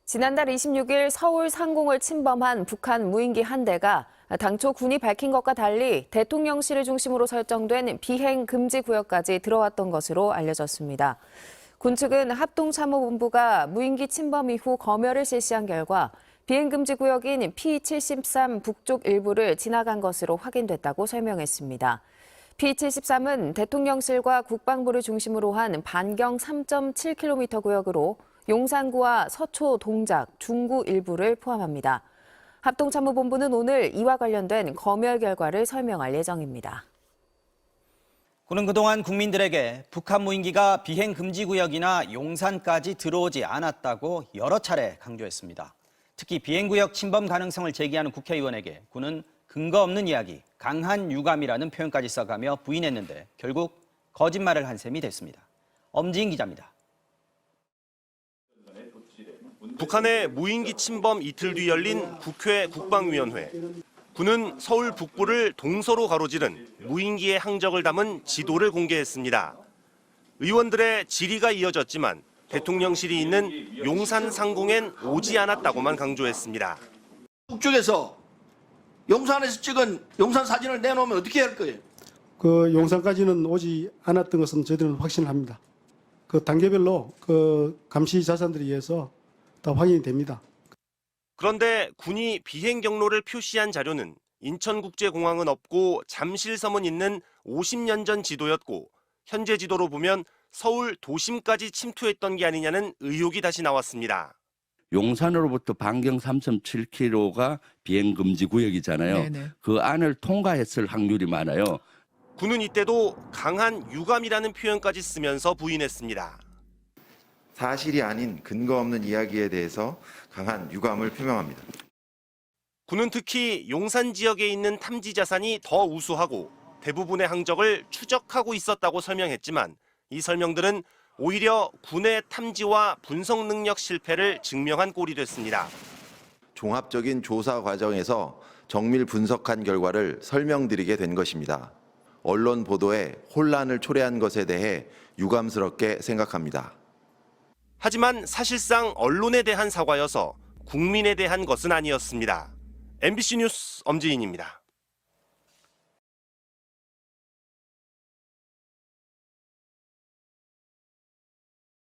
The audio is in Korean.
지난달 26일 서울 상공을 침범한 북한 무인기 한 대가 당초 군이 밝힌 것과 달리 대통령실을 중심으로 설정된 비행 금지 구역까지 들어왔던 것으로 알려졌습니다. 군 측은 합동참모본부가 무인기 침범 이후 검열을 실시한 결과 비행 금지 구역인 P-73 북쪽 일부를 지나간 것으로 확인됐다고 설명했습니다. P-73은 대통령실과 국방부를 중심으로 한 반경 3.7km 구역으로 용산구와 서초, 동작, 중구 일부를 포함합니다. 합동참모본부는 오늘 이와 관련된 검열 결과를 설명할 예정입니다. 군은 그동안 국민들에게 북한 무인기가 비행 금지 구역이나 용산까지 들어오지 않았다고 여러 차례 강조했습니다. 특히 비행구역 침범 가능성을 제기하는 국회의원에게 군은 근거 없는 이야기, 강한 유감이라는 표현까지 써가며 부인했는데 결국 거짓말을 한 셈이 됐습니다. 엄지인 기자입니다. 북한의 무인기 침범 이틀 뒤 열린 국회 국방위원회. 군은 서울 북부를 동서로 가로지른 무인기의 항적을 담은 지도를 공개했습니다. 의원들의 질의가 이어졌지만 대통령실이 있는 용산 상공엔 오지 않았다고만 강조했습니다. 북쪽에서 용산에서 찍은 용산 사진을 내놓으면 어떻게 할 거예요? 그 용산까지는 오지 않았던 것은 저희들은 확신을 합니다. 그 단계별로 그 감시 자산들에 의해서 다 확인이 됩니다. 그런데 군이 비행 경로를 표시한 자료는 인천국제공항은 없고 잠실섬은 있는 50년 전 지도였고 현재 지도로 보면 서울 도심까지 침투했던 게 아니냐는 의혹이 다시 나왔습니다. 용산으로부터 반경 3.7km가 비행금지 구역이잖아요. 네네. 그 안을 통과했을 확률이 많아요. 군은 이때도 강한 유감이라는 표현까지 쓰면서 부인했습니다. 사실이 아닌 근거 없는 이야기에 대해서 강한 유감을 표명합니다. 군은 특히 용산 지역에 있는 탐지 자산이 더 우수하고 대부분의 항적을 추적하고 있었다고 설명했지만 이 설명들은 오히려 군의 탐지와 분석 능력 실패를 증명한 꼴이 됐습니다. 종합적인 조사 과정에서 정밀 분석한 결과를 설명드리게 된 것입니다. 언론 보도에 혼란을 초래한 것에 대해 유감스럽게 생각합니다. 하지만 사실상 언론에 대한 사과여서 국민에 대한 것은 아니었습니다. MBC 뉴스 엄지인입니다.